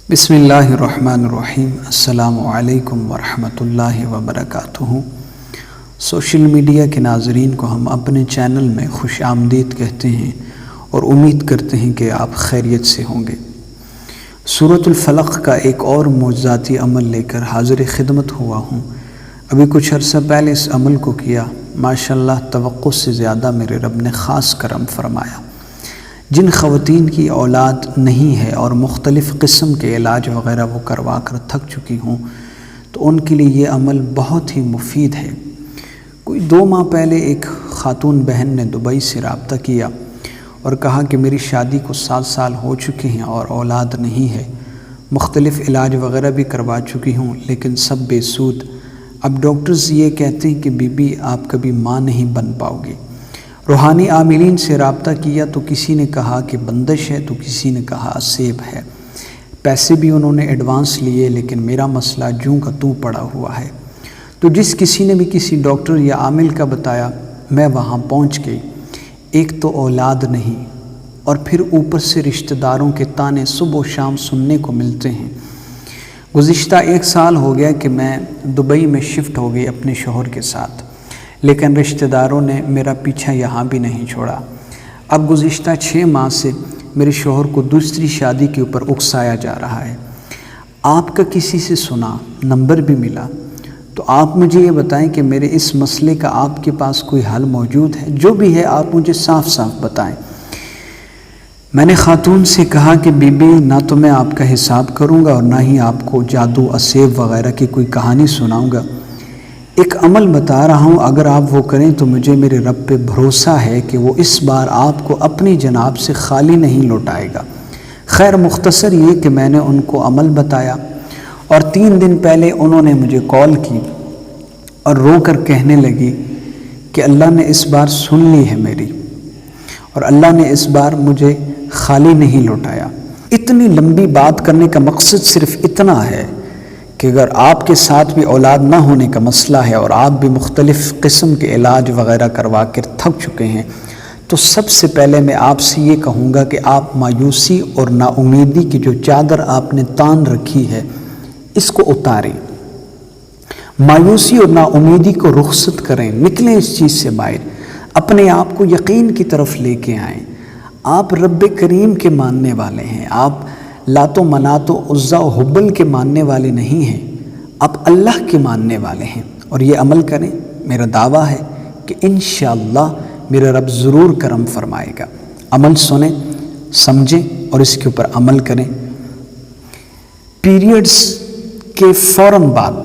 بسم اللہ الرحمن الرحیم۔ السلام علیکم ورحمۃ اللہ وبرکاتہ۔ سوشل میڈیا کے ناظرین کو ہم اپنے چینل میں خوش آمدید کہتے ہیں اور امید کرتے ہیں کہ آپ خیریت سے ہوں گے۔ سورۃ الفلق کا ایک اور معجزاتی عمل لے کر حاضر خدمت ہوا ہوں۔ ابھی کچھ عرصہ پہلے اس عمل کو کیا، ماشاءاللہ توقع سے زیادہ میرے رب نے خاص کرم فرمایا۔ جن خواتین کی اولاد نہیں ہے اور مختلف قسم کے علاج وغیرہ وہ کروا کر تھک چکی ہوں تو ان کے لیے یہ عمل بہت ہی مفید ہے۔ کوئی 2 ماہ پہلے ایک خاتون بہن نے دبئی سے رابطہ کیا اور کہا کہ میری شادی کو 7 سال ہو چکے ہیں اور اولاد نہیں ہے، مختلف علاج وغیرہ بھی کروا چکی ہوں لیکن سب بے سود۔ اب ڈاکٹرز یہ کہتے ہیں کہ بی بی آپ کبھی ماں نہیں بن پاؤ گی۔ روحانی عاملین سے رابطہ کیا تو کسی نے کہا کہ بندش ہے تو کسی نے کہا سیب ہے۔ پیسے بھی انہوں نے ایڈوانس لیے لیکن میرا مسئلہ جوں کا توں پڑا ہوا ہے۔ تو جس کسی نے بھی کسی ڈاکٹر یا عامل کا بتایا، میں وہاں پہنچ گئی۔ ایک تو اولاد نہیں اور پھر اوپر سے رشتہ داروں کے طعنے صبح و شام سننے کو ملتے ہیں۔ گزشتہ 1 سال ہو گیا کہ میں دبئی میں شفٹ ہو گئی اپنے شوہر کے ساتھ، لیکن رشتہ داروں نے میرا پیچھا یہاں بھی نہیں چھوڑا۔ اب گزشتہ 6 ماہ سے میرے شوہر کو دوسری شادی کے اوپر اکسایا جا رہا ہے۔ آپ کا کسی سے سنا، نمبر بھی ملا، تو آپ مجھے یہ بتائیں کہ میرے اس مسئلے کا آپ کے پاس کوئی حل موجود ہے؟ جو بھی ہے آپ مجھے صاف صاف بتائیں۔ میں نے خاتون سے کہا کہ بی بی نہ تو میں آپ کا حساب کروں گا اور نہ ہی آپ کو جادو اسیب وغیرہ کی کوئی کہانی سناؤں گا۔ ایک عمل بتا رہا ہوں، اگر آپ وہ کریں تو مجھے میرے رب پہ بھروسہ ہے کہ وہ اس بار آپ کو اپنی جناب سے خالی نہیں لوٹائے گا۔ خیر مختصر یہ کہ میں نے ان کو عمل بتایا اور 3 دن پہلے انہوں نے مجھے کال کی اور رو کر کہنے لگی کہ اللہ نے اس بار سن لی ہے میری اور اللہ نے اس بار مجھے خالی نہیں لوٹایا۔ اتنی لمبی بات کرنے کا مقصد صرف اتنا ہے کہ اگر آپ کے ساتھ بھی اولاد نہ ہونے کا مسئلہ ہے اور آپ بھی مختلف قسم کے علاج وغیرہ کروا کر تھک چکے ہیں تو سب سے پہلے میں آپ سے یہ کہوں گا کہ آپ مایوسی اور نا امیدی کی جو چادر آپ نے تان رکھی ہے اس کو اتاریں۔ مایوسی اور نا امیدی کو رخصت کریں، نکلیں اس چیز سے باہر، اپنے آپ کو یقین کی طرف لے کے آئیں۔ آپ رب کریم کے ماننے والے ہیں، آپ لات و منات و عزا و حبل کے ماننے والے نہیں ہیں، آپ اللہ کے ماننے والے ہیں۔ اور یہ عمل کریں، میرا دعویٰ ہے کہ انشاءاللہ میرا رب ضرور کرم فرمائے گا۔ عمل سنیں، سمجھیں اور اس کے اوپر عمل کریں۔ پیریڈز کے فوراً بعد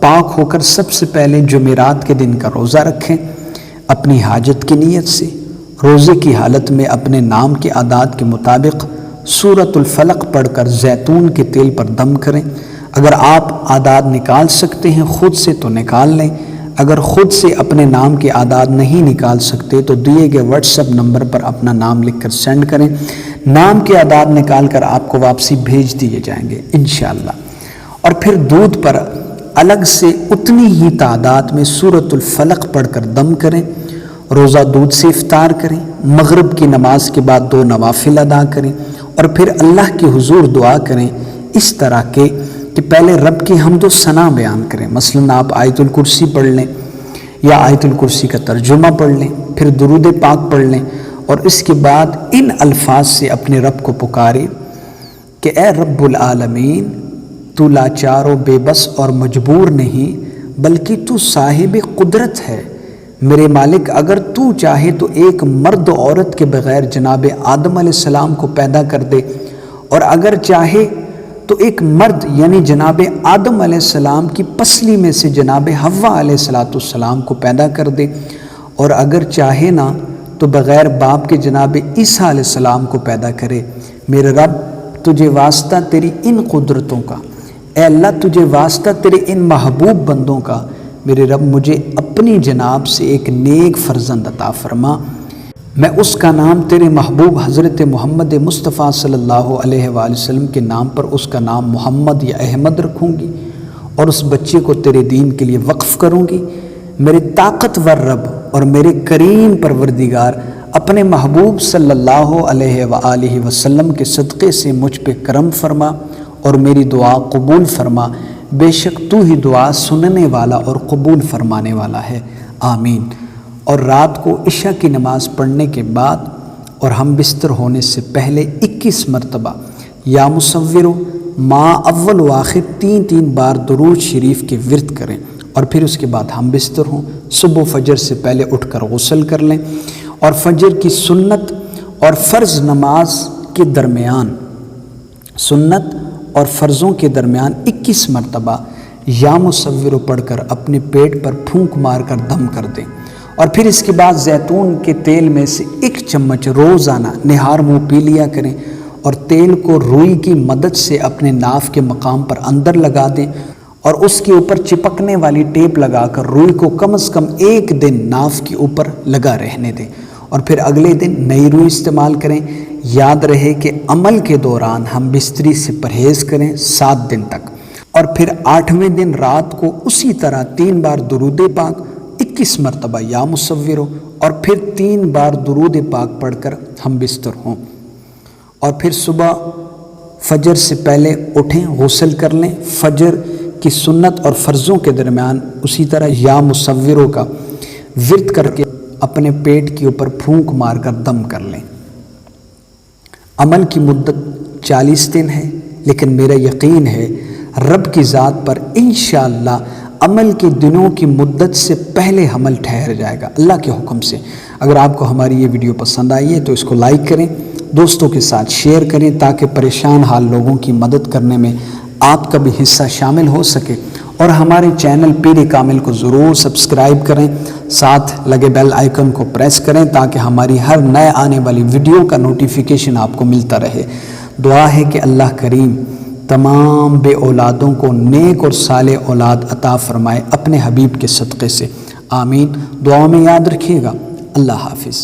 پاک ہو کر سب سے پہلے جمعرات کے دن کا روزہ رکھیں اپنی حاجت کی نیت سے۔ روزے کی حالت میں اپنے نام کے اعداد کے مطابق سورۃ الفلق پڑھ کر زیتون کے تیل پر دم کریں۔ اگر آپ اعداد نکال سکتے ہیں خود سے تو نکال لیں، اگر خود سے اپنے نام کے اعداد نہیں نکال سکتے تو دیے گئے واٹس ایپ نمبر پر اپنا نام لکھ کر سینڈ کریں، نام کے اعداد نکال کر آپ کو واپسی بھیج دیے جائیں گے انشاءاللہ۔ اور پھر دودھ پر الگ سے اتنی ہی تعداد میں سورۃ الفلق پڑھ کر دم کریں، روزہ دودھ سے افطار کریں، مغرب کی نماز کے بعد 2 نوافل ادا کریں اور پھر اللہ کے حضور دعا کریں اس طرح کہ پہلے رب کی حمد و ثنا بیان کریں۔ مثلاً آپ آیت الکرسی پڑھ لیں یا آیت الکرسی کا ترجمہ پڑھ لیں، پھر درود پاک پڑھ لیں اور اس کے بعد ان الفاظ سے اپنے رب کو پکاریں کہ اے رب العالمین، تو لاچار و بے بس اور مجبور نہیں بلکہ تو صاحب قدرت ہے۔ میرے مالک، اگر تو چاہے تو ایک مرد و عورت کے بغیر جناب آدم علیہ السلام کو پیدا کر دے، اور اگر چاہے تو ایک مرد یعنی جناب آدم علیہ السلام کی پسلی میں سے جناب حوا علیہ السلام کو پیدا کر دے، اور اگر چاہے نا تو بغیر باپ کے جناب عیسیٰ علیہ السلام کو پیدا کرے۔ میرے رب، تجھے واسطہ تیری ان قدرتوں کا، اے اللہ تجھے واسطہ تیرے ان محبوب بندوں کا، میرے رب مجھے اپنی جناب سے ایک نیک فرزند عطا فرما۔ میں اس کا نام تیرے محبوب حضرت محمد مصطفیٰ صلی اللہ علیہ وآلہ وسلم کے نام پر اس کا نام محمد یا احمد رکھوں گی اور اس بچے کو تیرے دین کے لیے وقف کروں گی۔ میرے طاقتور رب اور میرے کریم پروردگار، اپنے محبوب صلی اللہ علیہ وآلہ وسلم کے صدقے سے مجھ پہ کرم فرما اور میری دعا قبول فرما، بے شک تو ہی دعا سننے والا اور قبول فرمانے والا ہے، آمین۔ اور رات کو عشاء کی نماز پڑھنے کے بعد اور ہم بستر ہونے سے پہلے 21 مرتبہ یا مصورو ما اول و آخر 3 بار درود شریف کے ورد کریں، اور پھر اس کے بعد ہم بستر ہوں۔ صبح فجر سے پہلے اٹھ کر غسل کر لیں، اور فجر کی سنت اور فرض نماز کے درمیان، سنت اور فرضوں کے درمیان 21 مرتبہ یا مصورو پڑھ کر اپنے پیٹ پر پھونک مار کر دم کر دیں، اور پھر اس کے بعد زیتون کے تیل میں سے 1 چمچ روزانہ نہار منہ پی لیا کریں، اور تیل کو روئی کی مدد سے اپنے ناف کے مقام پر اندر لگا دیں، اور اس کے اوپر چپکنے والی ٹیپ لگا کر روئی کو کم از کم 1 دن ناف کے اوپر لگا رہنے دیں، اور پھر اگلے دن نئی روئی استعمال کریں۔ یاد رہے کہ عمل کے دوران ہم بستری سے پرہیز کریں 7 دن تک، اور پھر 8ویں دن رات کو اسی طرح 3 بار درود پاک، 21 مرتبہ یا مصورو، اور پھر 3 بار درود پاک پڑھ کر ہم بستر ہوں، اور پھر صبح فجر سے پہلے اٹھیں، غسل کر لیں، فجر کی سنت اور فرضوں کے درمیان اسی طرح یا مصورو کا ورد کر کے اپنے پیٹ کے اوپر پھونک مار کر دم کر لیں۔ عمل کی مدت 40 دن ہے، لیکن میرا یقین ہے رب کی ذات پر انشاءاللہ عمل کے دنوں کی مدت سے پہلے عمل ٹھہر جائے گا اللہ کے حکم سے۔ اگر آپ کو ہماری یہ ویڈیو پسند آئی ہے تو اس کو لائک کریں، دوستوں کے ساتھ شیئر کریں، تاکہ پریشان حال لوگوں کی مدد کرنے میں آپ کا بھی حصہ شامل ہو سکے، اور ہمارے چینل پیر کامل کو ضرور سبسکرائب کریں، ساتھ لگے بیل آئیکن کو پریس کریں تاکہ ہماری ہر نئے آنے والی ویڈیو کا نوٹیفیکیشن آپ کو ملتا رہے۔ دعا ہے کہ اللہ کریم تمام بے اولادوں کو نیک اور صالح اولاد عطا فرمائے اپنے حبیب کے صدقے سے، آمین۔ دعاؤں میں یاد رکھیے گا۔ اللہ حافظ۔